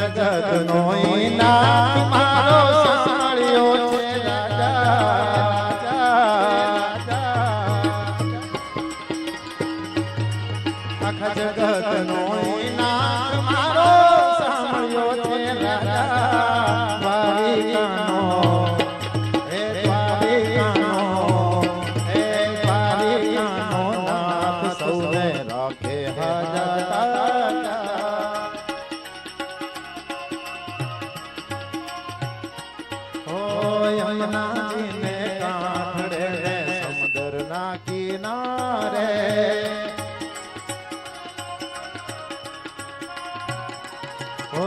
જગત નો નામ મારો સાંભળ્યો છે રાજા આખા જગત નો નામ મારો સાંભળ્યો છે રાજા દ્વારિકાનો હે દ્વારિકાનો હે દ્વારિકાનો નાથ સૌને રાખે હાજર યમુનાજીને કાંઠે સમુદ્રના કિનારે ઓ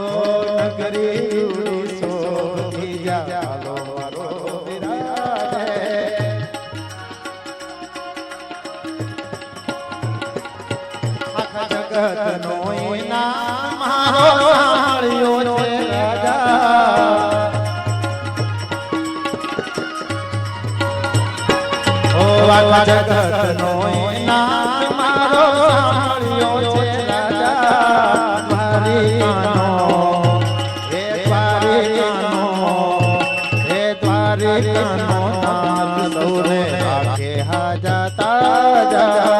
નગરી શોભી ચાલો મારો વિરાજે આખા જગતનો નામ મારો સાંભળ્યો છે રાજા આખા જગતનો નામ મારો સાંભળ્યો છે રાજા દ્વારિકાનો હે દ્વારિકાનો હે દ્વારિકાનો નાથ સૌને રાખે હાજા તાજા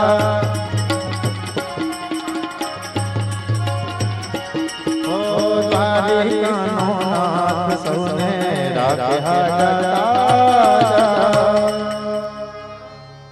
ઓ દ્વારિકાનો નાથ સૌને રાખે હાજા તાજા